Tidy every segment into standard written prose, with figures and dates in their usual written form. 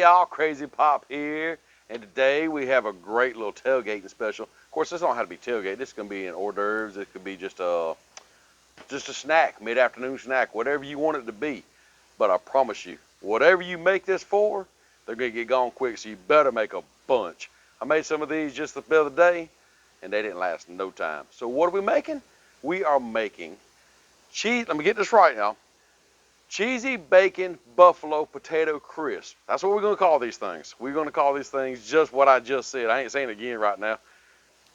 Hey y'all, Crazy Pop here, and today we have a great little tailgating special. Of course, this don't have to be tailgate. This can be an hors d'oeuvres. It could be just a snack, mid-afternoon snack, whatever you want it to be. But I promise you, whatever you make this for, they're gonna get gone quick. So you better make a bunch. I made some of these just the other day, and they didn't last no time. So what are we making? We are making cheese. Let me get this right now. Cheesy bacon buffalo potato crisp. That's what we're going to call these things. We're going to call these things just what I just said. I ain't saying it again right now.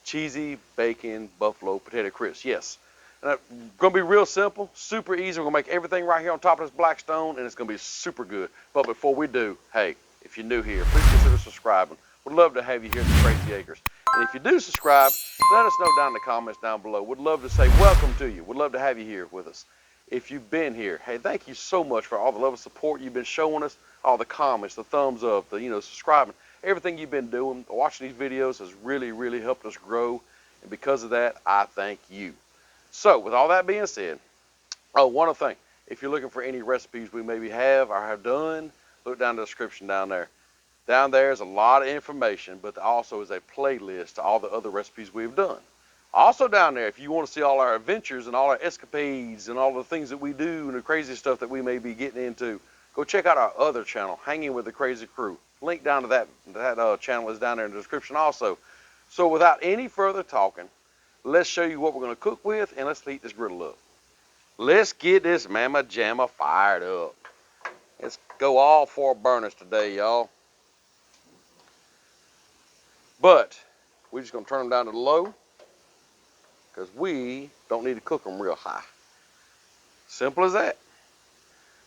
Cheesy bacon buffalo potato crisp. Yes. And it's going to be real simple, super easy. We're going to make everything right here on top of this Blackstone, and it's going to be super good. But before we do, hey, if you're new here, please consider subscribing. We'd love to have you here at the Crazy Acres. And if you do subscribe, let us know down in the comments down below. We'd love to say welcome to you. We'd love to have you here with us. If you've been here, hey, thank you so much for all the love and support you've been showing us, all the comments, the thumbs up, the subscribing, everything you've been doing. Watching these videos has really, really helped us grow, and because of that, I thank you. So, with all that being said, one other thing, if you're looking for any recipes we maybe have or have done, look down in the description down there. Down there is a lot of information, but also is a playlist to all the other recipes we've done. Also down there, if you want to see all our adventures and all our escapades and all the things that we do and the crazy stuff that we may be getting into, go check out our other channel, Hanging with the Crazy Crew. Link down to that channel is down there in the description also. So without any further talking, let's show you what we're going to cook with, and let's heat this griddle up. Let's get this mamma jamma fired up. Let's go all 4 burners today, y'all. But we're just going to turn them down to low, because we don't need to cook them real high. Simple as that.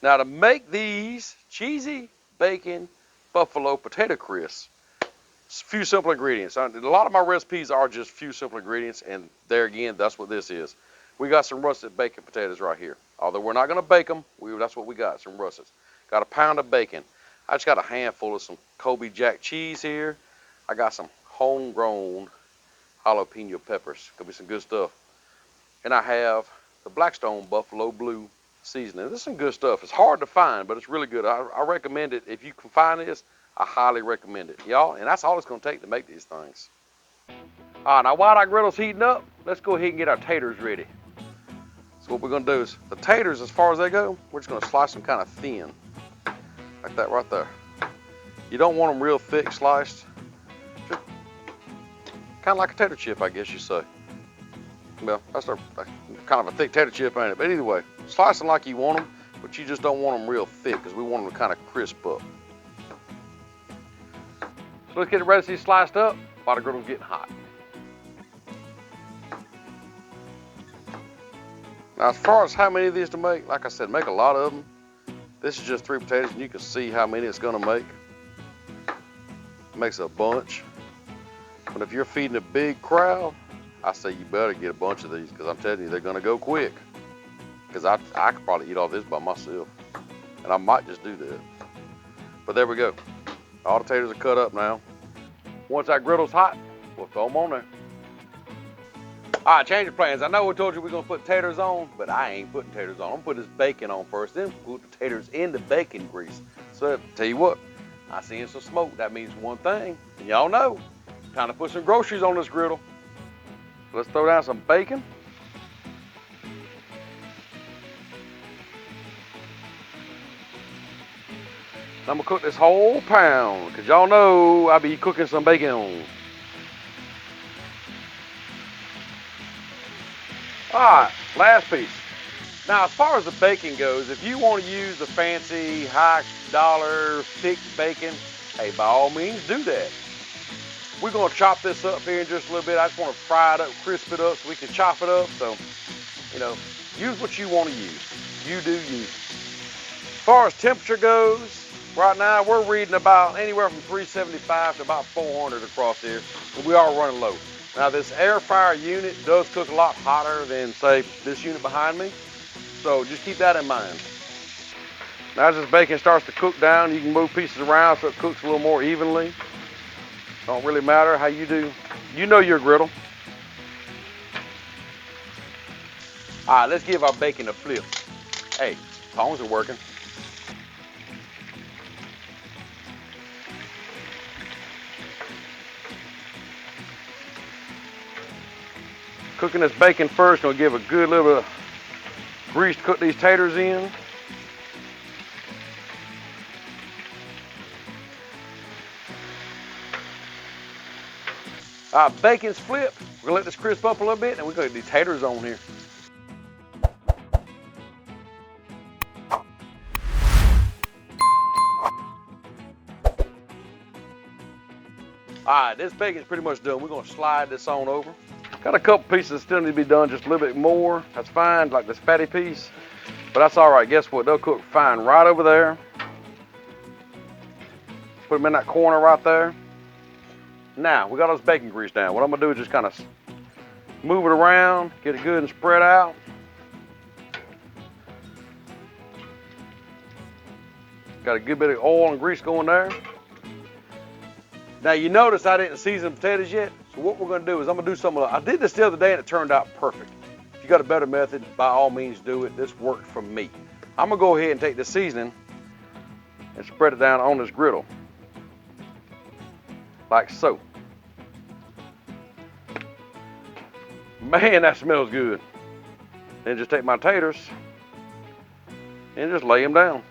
Now to make these cheesy bacon buffalo potato crisps, a few simple ingredients. A lot of my recipes are just few simple ingredients, and there again, that's what this is. We got some russet bacon potatoes right here. Although we're not going to bake them, that's what we got, some russets. Got a pound of bacon. I just got a handful of some Colby Jack cheese here. I got some homegrown jalapeno peppers. Could be some good stuff. And I have the Blackstone Buffalo Bleu seasoning. This is some good stuff. It's hard to find, but it's really good. I recommend it. If you can find this, I highly recommend it, y'all. And that's all it's going to take to make these things. All right, now while our griddle's heating up, let's go ahead and get our taters ready. So what we're going to do is, the taters, as far as they go, we're just going to slice them kind of thin, like that right there. You don't want them real thick sliced. Just kind of like a tater chip, I guess you say. Well, that's kind of a thick tater chip, ain't it? But either way, slice them like you want them, but you just don't want them real thick, because we want them to kind of crisp up. So let's get it ready to see sliced up while the griddle's getting hot. Now, as far as how many of these to make, like I said, make a lot of them. This is just 3 potatoes, and you can see how many it's going to make. It makes a bunch. But if you're feeding a big crowd, I say you better get a bunch of these, because I'm telling you, they're going to go quick. Because I could probably eat all this by myself. And I might just do that. But there we go. All the taters are cut up now. Once that griddle's hot, we'll throw them on there. All right, change of plans. I know we told you we're going to put taters on, but I ain't putting taters on. I'm going to put this bacon on first, then put the taters in the bacon grease. So, tell you what, I seen some smoke. That means one thing, and y'all know, time to put some groceries on this griddle. Let's throw down some bacon. I'm gonna cook this whole pound, because y'all know I be cooking some bacon. All right, last piece. Now, as far as the bacon goes, if you want to use the fancy, high dollar, thick bacon, hey, by all means, do that. We're going to chop this up here in just a little bit. I just want to fry it up, crisp it up so we can chop it up. So, use what you want to use. You do you. As far as temperature goes, right now we're reading about anywhere from 375 to about 400 across here. And we are running low. Now, this air fryer unit does cook a lot hotter than, say, this unit behind me. So just keep that in mind. Now, as this bacon starts to cook down, you can move pieces around so it cooks a little more evenly. Don't really matter how you do. You know your griddle. All right, let's give our bacon a flip. Hey, tongs are working. Cooking this bacon first, gonna give a good little bit of grease to cook these taters in. All right, bacon's flipped. We're gonna let this crisp up a little bit, and we're gonna get these taters on here. All right, this bacon's pretty much done. We're gonna slide this on over. Got a couple pieces that still need to be done just a little bit more. That's fine, like this fatty piece. But that's all right, guess what? They'll cook fine right over there. Put them in that corner right there. Now, we got those bacon grease down. What I'm gonna do is just kind of move it around, get it good and spread out. Got a good bit of oil and grease going there. Now you notice I didn't season potatoes yet, so what we're gonna do is I'm gonna do something. I did this the other day and it turned out perfect. If you got a better method, by all means do it. This worked for me. I'm gonna go ahead and take the seasoning and spread it down on this griddle, like so. Man, that smells good. Then just take my taters and just lay them down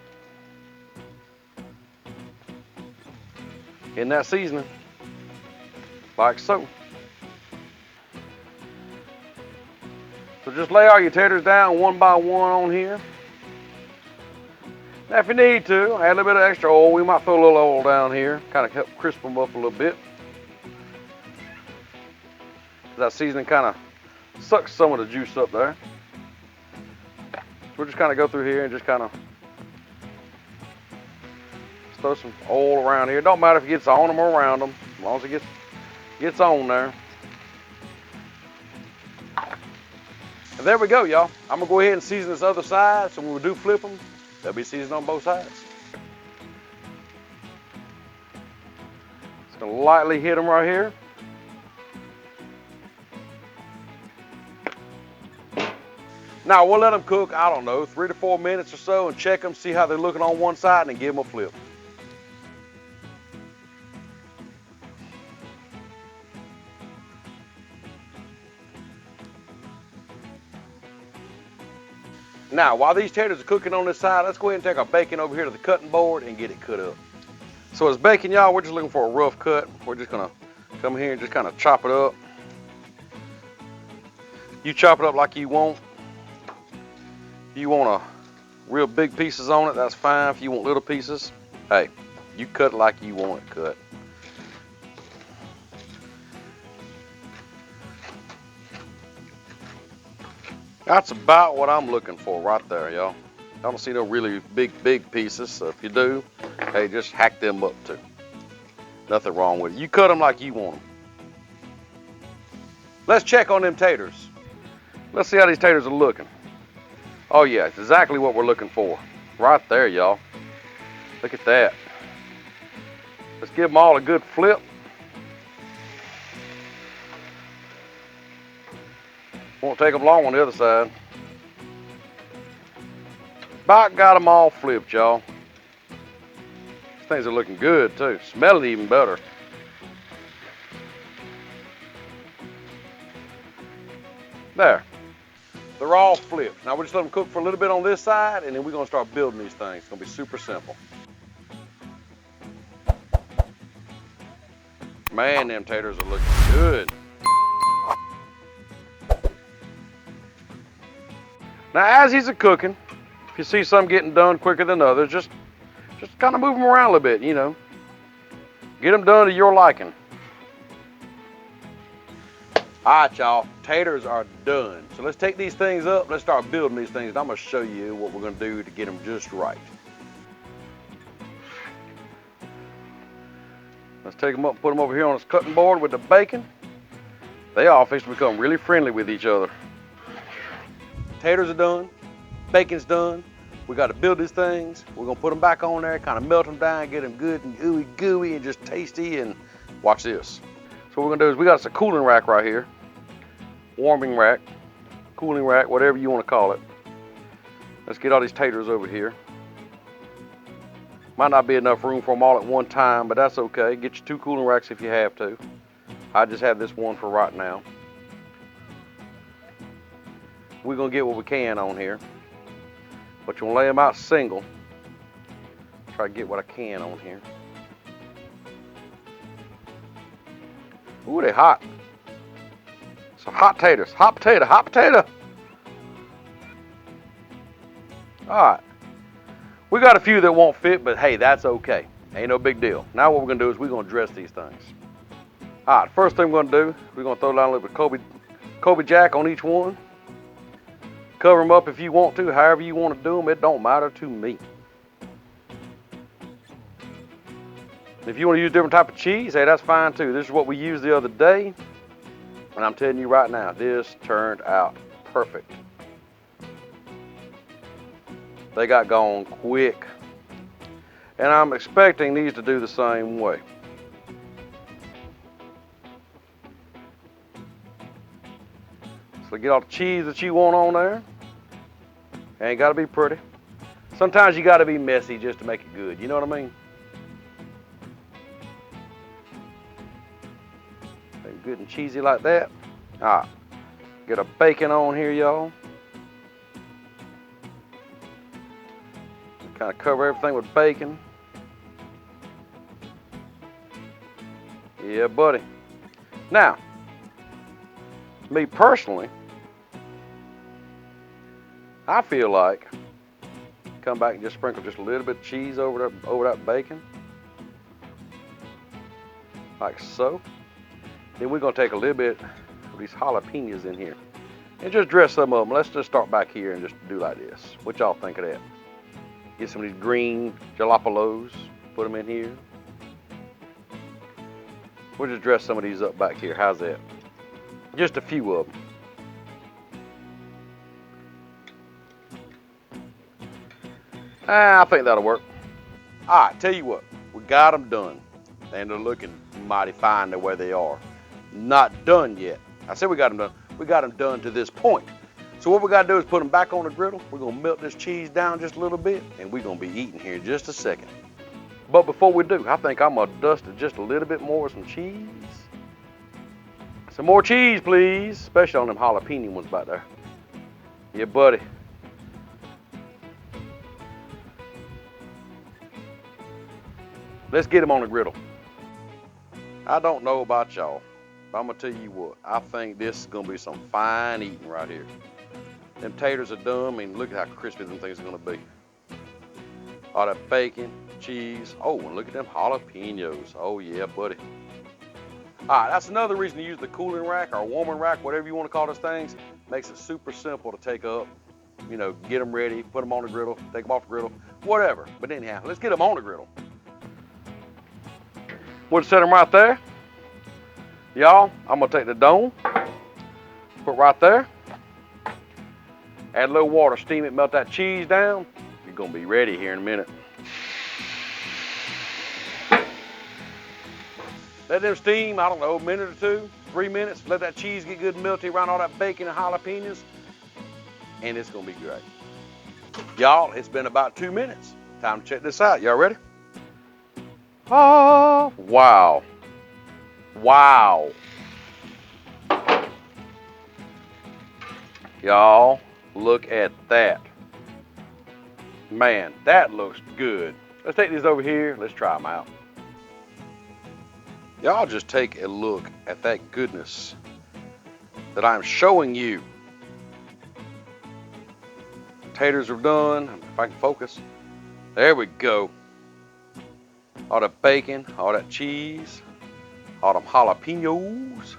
in that seasoning, like so. So just lay all your taters down one by one on here. Now if you need to, add a little bit of extra oil. We might throw a little oil down here, kind of help crisp them up a little bit. That seasoning kind of sucks some of the juice up there. So we'll just kind of go through here and just kind of throw some oil around here. Don't matter if it gets on them or around them, as long as it gets on there. And there we go, y'all. I'm gonna go ahead and season this other side, so when we do flip them, they'll be seasoned on both sides. Just gonna lightly hit them right here. Now we'll let them cook, I don't know, 3 to 4 minutes or so, and check them, see how they're looking on one side, and then give them a flip. Now, while these taters are cooking on this side, let's go ahead and take our bacon over here to the cutting board and get it cut up. So as bacon, y'all, we're just looking for a rough cut. We're just gonna come here and just kind of chop it up. You chop it up like you want. If you want a real big pieces on it, that's fine. If you want little pieces, hey, you cut it like you want it cut. That's about what I'm looking for right there, y'all. I don't see no really big pieces, so if you do, hey, just hack them up too. Nothing wrong with it. You cut them like you want them. Let's check on them taters. Let's see how these taters are looking. Oh yeah, it's exactly what we're looking for. Right there, y'all. Look at that. Let's give them all a good flip. Won't take them long on the other side. About got them all flipped, y'all. These things are looking good too. Smelling even better. There. They're all flipped. Now we'll just let them cook for a little bit on this side, and then we're gonna start building these things. It's gonna be super simple. Man, them taters are looking good. Now as these are cooking, if you see some getting done quicker than others, just kind of move them around a little bit, you know. Get them done to your liking. All right, y'all, taters are done. So let's take these things up, let's start building these things, and I'm gonna show you what we're gonna do to get them just right. Let's take them up and put them over here on this cutting board with the bacon. They all fix to become really friendly with each other. Taters are done, bacon's done. We got to build these things. We're gonna put them back on there, kind of melt them down, get them good and ooey gooey and just tasty, and watch this. So what we're gonna do is we got us a cooling rack right here. Warming rack, cooling rack, whatever you want to call it. Let's get all these taters over here. Might not be enough room for them all at one time, but that's okay. Get you 2 cooling racks if you have to. I just have this one for right now. we're gonna get what we can on here. But you wanna lay them out single. Try to get what I can on here. Ooh, they hot. So hot taters, hot potato, hot potato. All right. We got a few that won't fit, but hey, that's okay. Ain't no big deal. Now what we're gonna do is we're gonna dress these things. All right, first thing we're gonna do, we're gonna throw down a little bit of Colby Jack on each one. Cover them up if you want to, however you want to do them, it don't matter to me. If you want to use different type of cheese, hey, that's fine too. This is what we used the other day, and I'm telling you right now, this turned out perfect. They got gone quick, and I'm expecting these to do the same way. So get all the cheese that you want on there. Ain't got to be pretty. Sometimes you got to be messy just to make it good. You know what I mean? Good and cheesy like that. All right. Get a bacon on here, y'all. Kind of cover everything with bacon. Yeah, buddy. Now, me personally, I feel like come back and just sprinkle just a little bit of cheese over that bacon, like so. Then we're gonna take a little bit of these jalapenos in here and just dress some of them. Let's just start back here and just do like this. What y'all think of that? Get some of these green jalapenos, put them in here. We'll just dress some of these up back here. How's that? Just a few of them. I think that'll work. All right, tell you what, we got them done. And they're looking mighty fine the way they are. Not done yet. I said we got them done. We got them done to this point. So what we got to do is put them back on the griddle. We're going to melt this cheese down just a little bit, and we're going to be eating here in just a second. But before we do, I think I'm going to dust it just a little bit more with some cheese. Some more cheese, please, especially on them jalapeno ones back there. Yeah, buddy. Let's get them on the griddle. I don't know about y'all, but I'm gonna tell you what, I think this is gonna be some fine eating right here. Them taters are done. I mean, look at how crispy them things are gonna be. All that bacon, cheese. Oh, and look at them jalapenos. Oh yeah, buddy. All right, that's another reason to use the cooling rack or warming rack, whatever you want to call those things. Makes it super simple to take up. You know, get them ready, put them on the griddle, take them off the griddle, whatever. But anyhow, let's get them on the griddle. We'll set them right there. Y'all, I'm gonna take the dome, put right there. Add a little water, steam it, melt that cheese down. You're gonna be ready here in a minute. Let them steam, I don't know, a minute or two, 3 minutes. Let that cheese get good and melty around all that bacon and jalapenos. And it's gonna be great. Y'all, it's been about 2 minutes. Time to check this out. Y'all ready? Oh, wow. Wow. Y'all, look at that. Man, that looks good. Let's take these over here. Let's try them out. Y'all just take a look at that goodness that I'm showing you. Taters are done. If I can focus. There we go. All that bacon, all that cheese, all them jalapenos.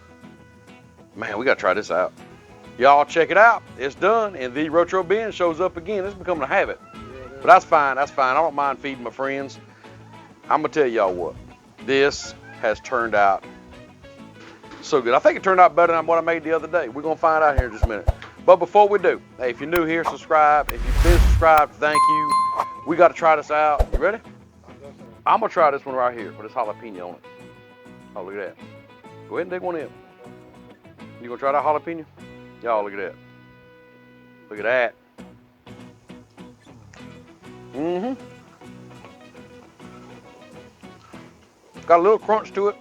Man, we gotta try this out. Y'all check it out. It's done, and the TheRetroBen shows up again. It's becoming a habit. But that's fine, that's fine. I don't mind feeding my friends. I'm gonna tell y'all what, this has turned out so good. I think it turned out better than what I made the other day. We're gonna find out here in just a minute. But before we do, hey, if you're new here, subscribe. If you've been subscribed, thank you. We gotta try this out. You ready? I'm gonna try this one right here with this jalapeno on it. Oh, look at that. Go ahead and dig one in. You gonna try that jalapeno? Y'all, look at that. Look at that. Mm-hmm. Got a little crunch to it.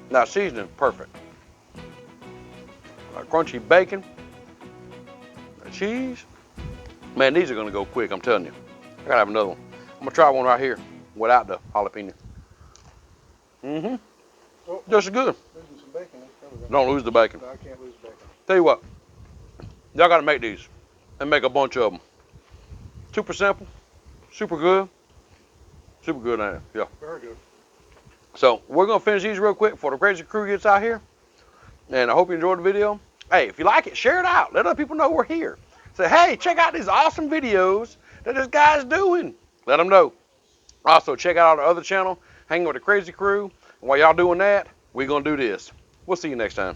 Now, seasoning, perfect. Crunchy bacon, cheese. Man, these are gonna go quick, I'm telling you. I gotta have another one. I'm gonna try one right here without the jalapeno. Mm-hmm. Oh, Just as good. losing some bacon. Don't lose the bacon. No, I can't lose bacon. Tell you what, y'all gotta make these and make a bunch of them. Super simple, super good, ain't it? Yeah. Very good. So we're gonna finish these real quick before the crazy crew gets out here. And I hope you enjoyed the video. Hey, if you like it, share it out. Let other people know we're here. Say, hey, check out these awesome videos that this guy's doing. Let them know. Also, check out our other channel, Hanging with the Crazy Crew. And while y'all doing that, we're gonna do this. We'll see you next time.